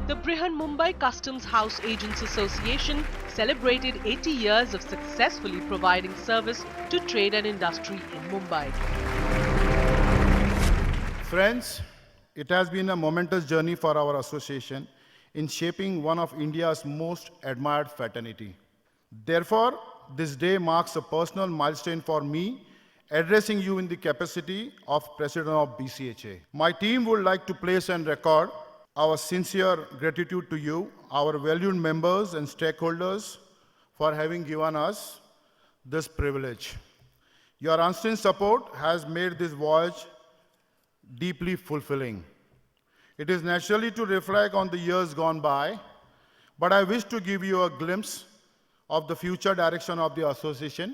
The Brihanmumbai Customs House Agents Association celebrated 80 years of successfully providing service to trade and industry in Mumbai. Friends, it has been a momentous journey for our association in shaping one of India's most admired fraternity. Therefore, this day marks a personal milestone for me, addressing you in the capacity of President of BCHAA. My team would like to place on record our sincere gratitude to you, our valued members and stakeholders, for having given us this privilege. Your unseen support has made this voyage deeply fulfilling. It is naturally to reflect on the years gone by, but I wish to give you a glimpse of the future direction of the association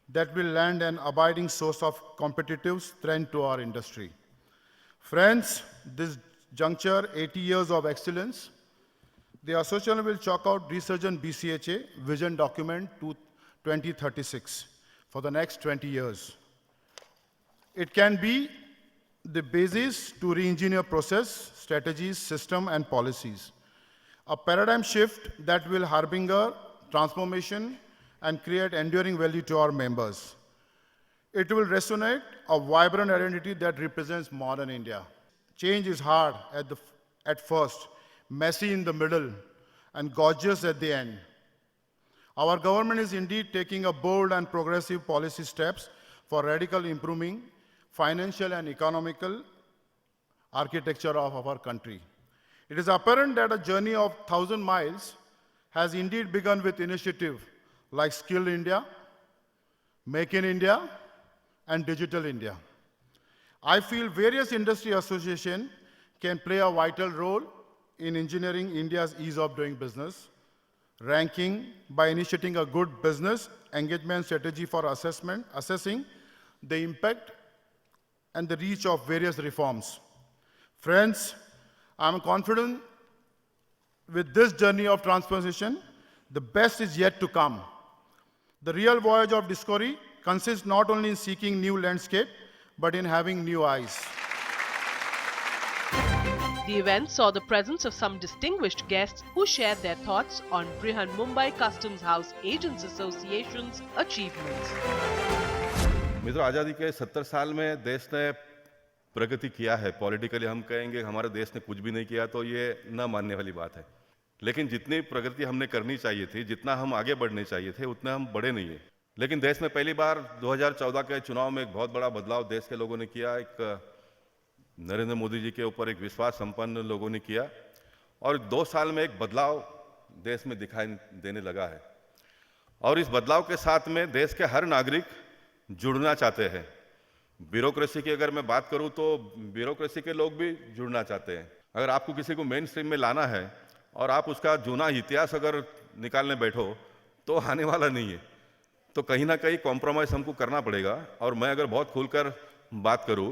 that will lend an abiding source of competitive strength to our industry. Friends, this juncture, 80 years of excellence, the association will chalk out Resurgent BCHAA Vision Document to 2036 for the next 20 years. It can be the basis to re-engineer process, strategies, system, and policies. A paradigm shift that will harbinger transformation and create enduring value to our members. It will resonate a vibrant identity that represents modern India. Change is hard at first, messy in the middle, and gorgeous at the end. Our government is indeed taking a bold and progressive policy steps for radically improving financial and economical architecture of our country. It is apparent that a journey of 1,000 miles has indeed begun with initiatives like Skill India, Make in India, and Digital India. I feel various industry associations can play a vital role in engineering India's ease of doing business, ranking by initiating a good business engagement strategy for assessing the impact and the reach of various reforms. Friends, I am confident with this journey of transformation, the best is yet to come. The real voyage of discovery consists not only in seeking new landscape, but in having new eyes. The event saw the presence of some distinguished guests who shared their thoughts on Brihanmumbai Customs House Agents Association's achievements. मित्रों, आज़ादी के 70 साल में देश ने प्रगति किया है। Politically हम कहेंगे हमारे देश ने कुछ भी नहीं किया तो ये न मानने वाली बात है। लेकिन जितनी प्रगति हमने करनी चाहिए थी, जितना हम आगे बढ़ने चाहिए थे, उतना हम बढ़े नहीं है। लेकिन देश में पहली बार 2014 के चुनाव में एक बहुत बड़ा बदलाव देश के लोगों ने किया। एक नरेंद्र मोदी जी के ऊपर एक विश्वास संपन्न लोगों ने किया और 2 साल में एक बदलाव देश में दिखाई देने लगा है। और इस बदलाव के साथ में देश के हर नागरिक जुड़ना चाहते हैं। ब्यूरोक्रेसी की अगर मैं बात करूं तो ब्यूरोक्रेसी के लोग भी जुड़ना चाहते हैं। अगर आपको किसी को मेन स्ट्रीम में लाना है और आप उसका जूना इतिहास अगर निकालने बैठो तो आने वाला नहीं है। तो कहीं ना कहीं कॉम्प्रोमाइज़ हमको करना पड़ेगा। और मैं अगर बहुत खुलकर बात करूं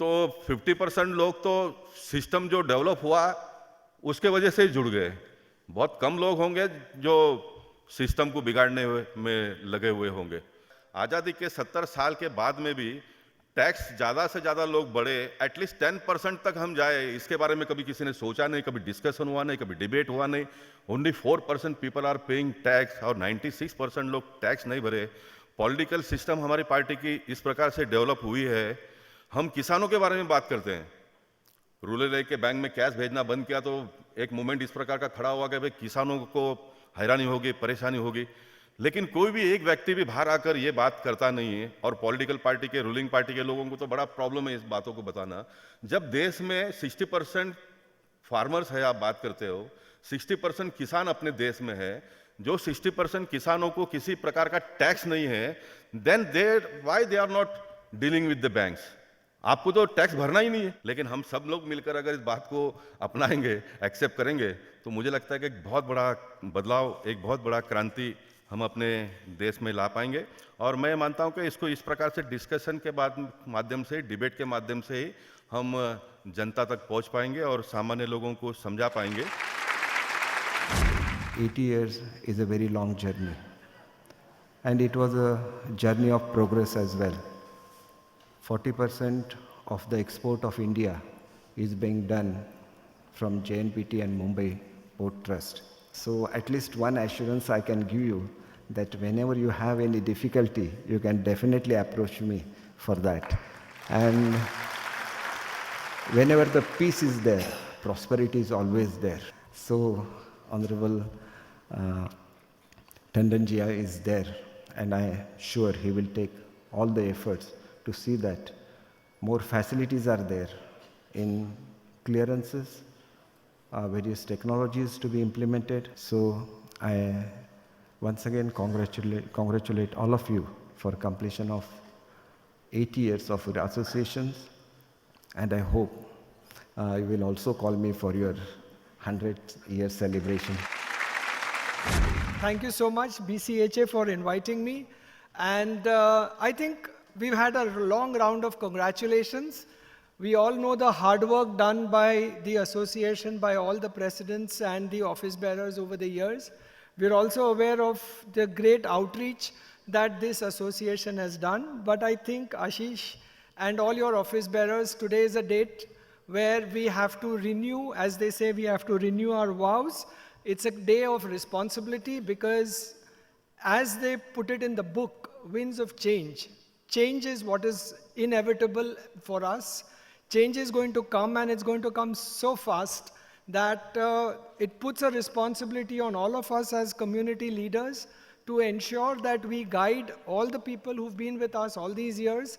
तो 50% लोग तो सिस्टम जो डेवलप हुआ उसके वजह से ही जुड़ गए। बहुत कम लोग होंगे जो सिस्टम को बिगाड़ने में लगे हुए होंगे। आज़ादी के 70 साल के बाद में भी टैक्स ज़्यादा से ज़्यादा लोग बढ़े, एटलीस्ट 10% तक हम जाए, इसके बारे में कभी किसी ने सोचा नहीं, कभी डिस्कशन हुआ नहीं, कभी डिबेट हुआ नहीं। Only 4% people are paying tax और 96% लोग टैक्स नहीं भरे। पॉलिटिकल सिस्टम हमारी पार्टी की इस प्रकार से डेवलप हुई है। हम किसानों के बारे में बात करते हैं। रूरल एरिया के बैंक में कैश भेजना बंद किया तो एक मूवमेंट इस प्रकार का खड़ा हुआ कि भाई किसानों को हैरानी होगी, परेशानी होगी। लेकिन कोई भी एक व्यक्ति भी बाहर आकर ये बात करता नहीं है। और पॉलिटिकल पार्टी के, रूलिंग पार्टी के लोगों को तो बड़ा प्रॉब्लम है इस बातों को बताना। जब देश में 60% फार्मर्स है, आप बात करते हो, 60% किसान अपने देश में है, जो 60% किसानों को किसी प्रकार का टैक्स नहीं है, then why they are not dealing with the banks. आपको तो टैक्स भरना ही नहीं है, लेकिन हम सब लोग मिलकर अगर इस बात को अपनाएंगे, एक्सेप्ट करेंगे, तो मुझे लगता है कि एक बहुत बड़ा बदलाव, एक बहुत बड़ा क्रांति हम अपने देश में ला पाएंगे। और मैं मानता हूं कि इसको इस प्रकार से डिस्कशन के माध्यम से, डिबेट के माध्यम से ही हम जनता तक पहुंच पाएंगे और सामान्य लोगों को समझा पाएंगे। 80 years is a very long journey, and it was a journey of progress as well. 40% of the export of India is being done from JNPT and Mumbai Port Trust. So at least one assurance I can give you, that whenever you have any difficulty, you can definitely approach me for that. And whenever the peace is there, prosperity is always there. So Honorable Tandonjia is there, and I am sure he will take all the efforts to see that more facilities are there in clearances, various technologies to be implemented. So I once again congratulate all of you for completion of 80 years of your associations, and I hope you will also call me for your 100th year celebration. Thank you so much, BCHA, for inviting me. And I think we've had a long round of congratulations. We all know the hard work done by the association, by all the presidents and the office bearers over the years. We're also aware of the great outreach that this association has done. But I think, Ashish and all your office bearers, today is a date where we have to renew, as they say, we have to renew our vows. It's a day of responsibility because, as they put it in the book, Winds of Change, change is what is inevitable for us. Change is going to come, and it's going to come so fast that it puts a responsibility on all of us as community leaders to ensure that we guide all the people who've been with us all these years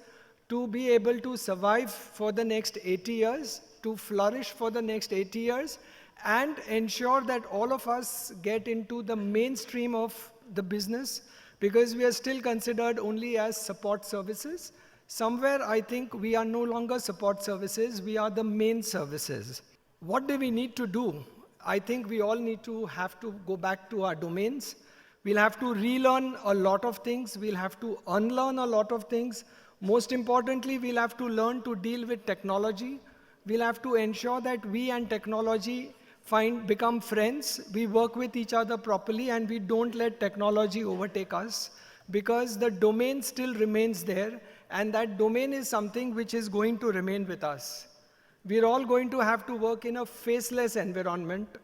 to be able to survive for the next 80 years, to flourish for the next 80 years, and ensure that all of us get into the mainstream of the business, because we are still considered only as support services. Somewhere I think we are no longer support services, we are the main services. What do we need to do? I think we all need to have to go back to our domains. We'll have to relearn a lot of things, we'll have to unlearn a lot of things. Most importantly, we'll have to learn to deal with technology. We'll have to ensure that we and technology become friends, we work with each other properly, and we don't let technology overtake us, because the domain still remains there, and that domain is something which is going to remain with us. We're all going to have to work in a faceless environment.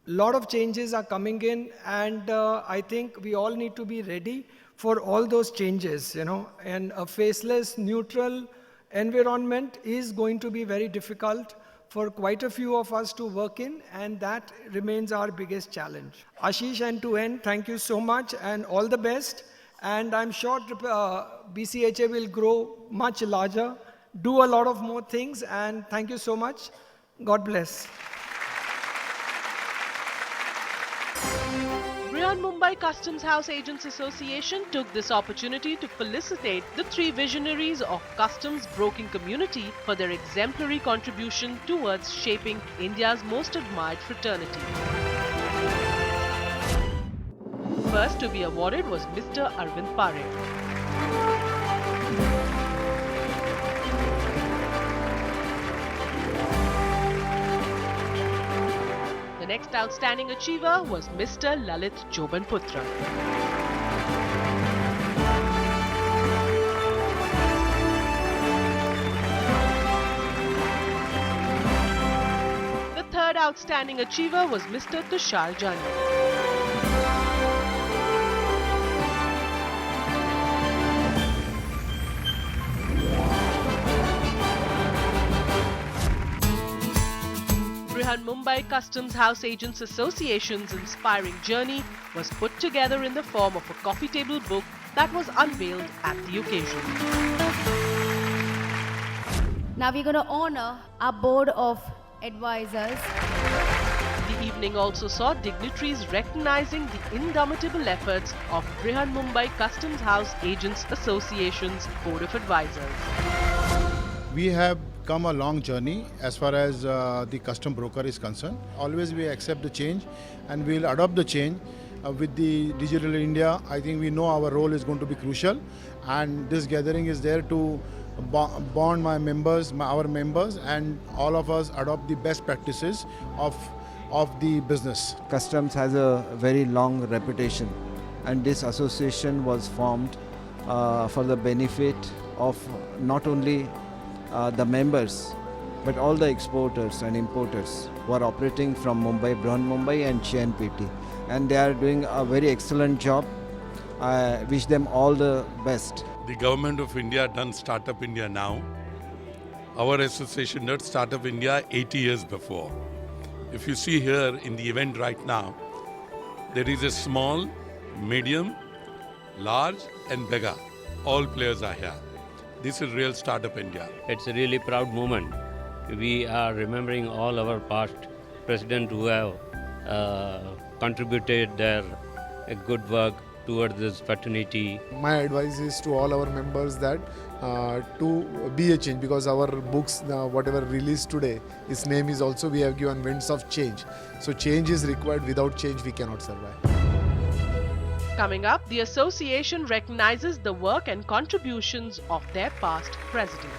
A lot of changes are coming in, and I think we all need to be ready for all those changes, and a faceless, neutral environment is going to be very difficult for quite a few of us to work in, and that remains our biggest challenge. Ashish, and to end, thank you so much and all the best. And I'm sure BCHA will grow much larger, do a lot of more things, and thank you so much. God bless. Brihanmumbai Customs House Agents Association took this opportunity to felicitate the three visionaries of customs broking community for their exemplary contribution towards shaping India's most admired fraternity. First to be awarded was Mr. Arvind Parekh. The next outstanding achiever was Mr. Lalit Jobanputra. The third outstanding achiever was Mr. Tushar Jani. Brihanmumbai Customs House Agents Association's inspiring journey was put together in the form of a coffee table book that was unveiled at the occasion. Now we're going to honor our board of advisors. The evening also saw dignitaries recognizing the indomitable efforts of Brihanmumbai Customs House Agents Association's Board of Advisors. We have come a long journey as far as the custom broker is concerned. Always we accept the change and we'll adopt the change. With the Digital India, I think we know our role is going to be crucial, and this gathering is there to bond our members, and all of us adopt the best practices of the business. Customs has a very long reputation, and this association was formed for the benefit of not only the members but all the exporters and importers who are operating from Mumbai, Brihanmumbai and CNPT. And they are doing a very excellent job. I wish them all the best. The government of India done Startup India now. Our association did Startup India 80 years before. If you see here in the event right now, there is a small, medium, large and mega. All players are here. This is real Startup India. It's a really proud moment. We are remembering all our past presidents who have contributed their good work towards this fraternity. My advice is to all our members that to be a change, because our books, whatever released today, its name is also, we have given Winds of Change. So change is required. Without change we cannot survive. Coming up, the association recognizes the work and contributions of their past presidents.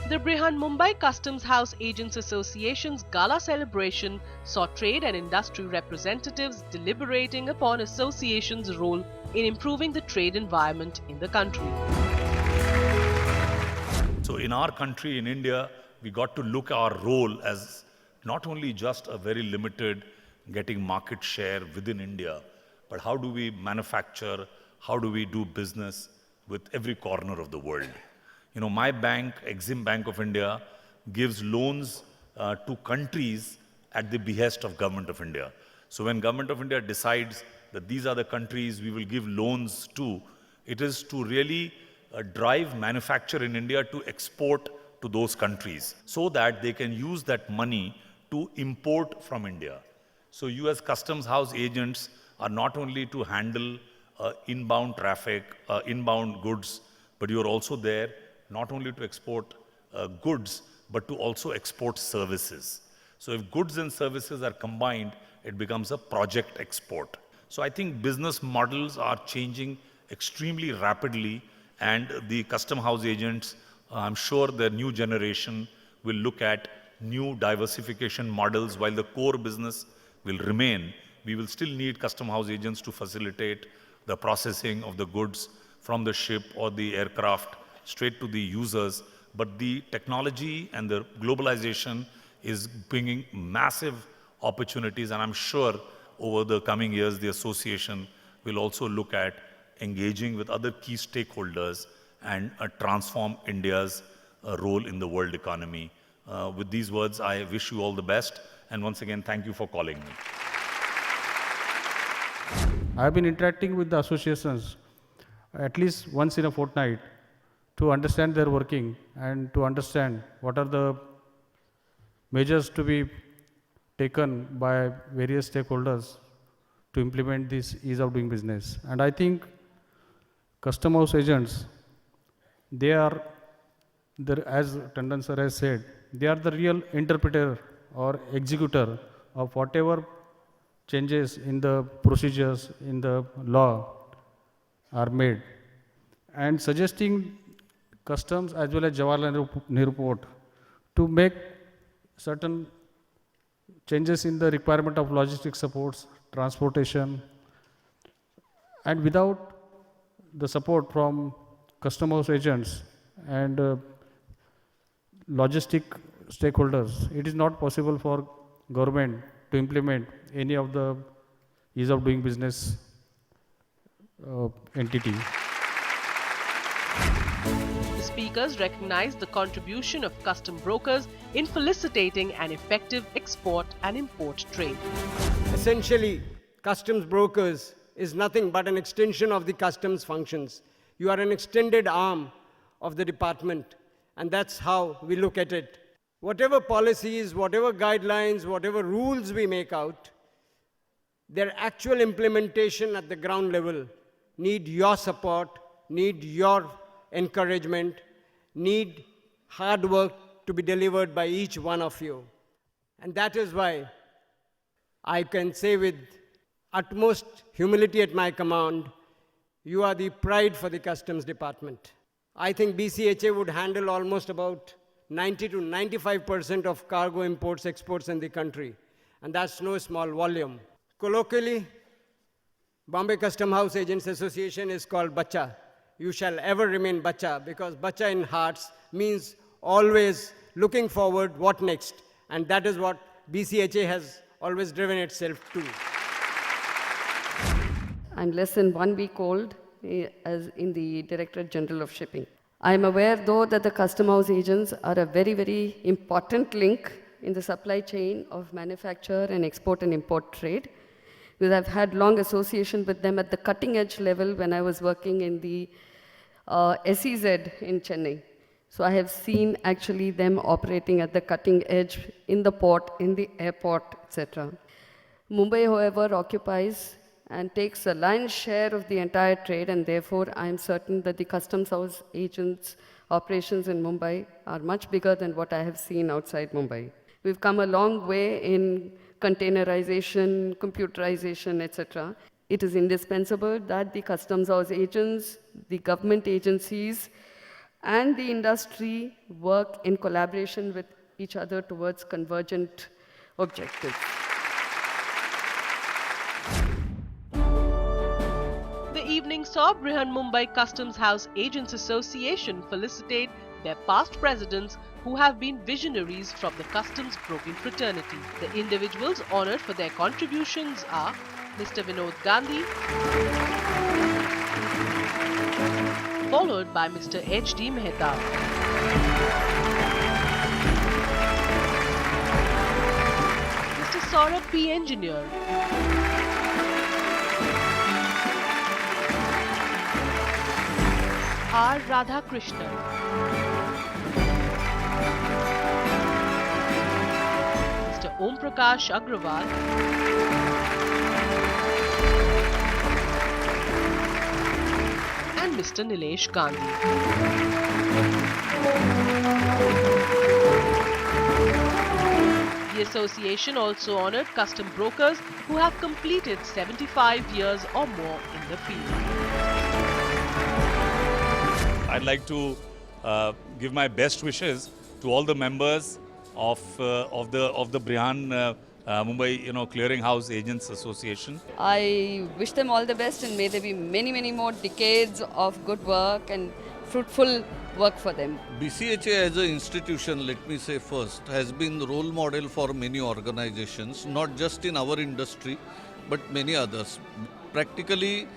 The Brihanmumbai Customs House Agents Association's gala celebration saw trade and industry representatives deliberating upon association's role in improving the trade environment in the country. So in our country, in India, we got to look at our role as not only just a very limited getting market share within India, but how do we manufacture, how do we do business with every corner of the world. You know, my bank, Exim Bank of India, gives loans to countries at the behest of Government of India. So when Government of India decides that these are the countries we will give loans to, it is to really drive manufacture in India to export to those countries so that they can use that money to import from India. So you as Customs House agents are not only to handle inbound traffic, inbound goods, but you are also there not only to export goods, but to also export services. So if goods and services are combined, it becomes a project export. So I think business models are changing extremely rapidly, and the custom house agents, I'm sure the new generation will look at new diversification models. While the core business will remain, we will still need custom house agents to facilitate the processing of the goods from the ship or the aircraft straight to the users. But the technology and the globalization is bringing massive opportunities, and I'm sure over the coming years, the association will also look at engaging with other key stakeholders and transform India's role in the world economy. With these words, I wish you all the best, and once again, thank you for calling me. I have been interacting with the associations at least once in a fortnight to understand their working and to understand what are the measures to be taken by various stakeholders to implement this ease of doing business. And I think custom house agents, they are, as Tandon sir has said, they are the real interpreter or executor of whatever changes in the procedures, in the law are made. And suggesting customs as well as Jawaharlal Nehru Port to make certain changes in the requirement of logistic supports, transportation, and without the support from custom house agents and logistic stakeholders, it is not possible for government to implement any of the ease of doing business entity. The speakers recognized the contribution of custom brokers in facilitating an effective export and import trade. Essentially, customs brokers is nothing but an extension of the customs functions. You are an extended arm of the department, and that's how we look at it. whatever policies, whatever guidelines, whatever rules we make out, their actual implementation at the ground level need your support, need your encouragement, need hard work to be delivered by each one of you. And that is why I can say with utmost humility at my command, you are the pride for the Customs Department. I think BCHA would handle almost about 90 to 95% of cargo imports, exports in the country. And that's no small volume. Colloquially, Bombay Custom House Agents Association is called Bacha. You shall ever remain Bacha, because Bacha in hearts means always looking forward, what next? And that is what BCHA has always driven itself to. I'm less than 1 week old as in the Directorate General of Shipping. I'm aware, though, that the custom house agents are a very, very important link in the supply chain of manufacture and export and import trade, because I've had long association with them at the cutting edge level when I was working in the SEZ in Chennai. So I have seen actually them operating at the cutting edge in the port, in the airport, etc. Mumbai, however, occupies and takes a lion's share of the entire trade, and therefore I am certain that the customs house agents' operations in Mumbai are much bigger than what I have seen outside Mumbai. We've come a long way in containerization, computerization, etc. It is indispensable that the customs house agents, the government agencies, and the industry work in collaboration with each other towards convergent objectives. The evening saw Brihanmumbai Customs House Agents Association felicitate their past presidents who have been visionaries from the customs broking fraternity. The individuals honored for their contributions are Mr. Vinod Gandhi, followed by Mr. H.D. Mehta. Mr. Saurabh P. Engineer, R. Radhakrishnan, Mr. Om Prakash Agrawal, and Mr. Nilesh Gandhi. The association also honored custom brokers who have completed 75 years or more in the field. I'd like to give my best wishes to all the members of the Brihanmumbai Clearing House Agents Association. I wish them all the best, and may there be many, many more decades of good work and fruitful work for them. BCHA as an institution, let me say first, has been the role model for many organizations, not just in our industry, but many others. Practically,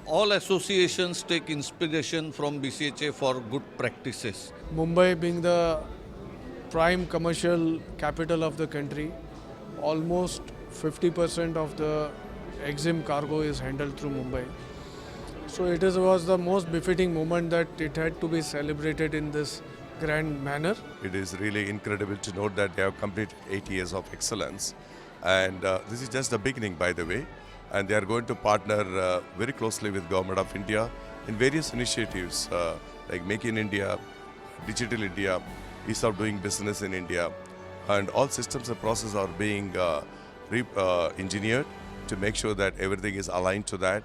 all associations take inspiration from BCHA for good practices. Mumbai being the prime commercial capital of the country, almost 50% of the EXIM cargo is handled through Mumbai. So it was the most befitting moment that it had to be celebrated in this grand manner. It is really incredible to note that they have completed 8 years of excellence. And this is just the beginning, by the way. And they are going to partner very closely with Government of India in various initiatives like Make in India, Digital India, Ease of Doing Business in India. And all systems and processes are being engineered to make sure that everything is aligned to that.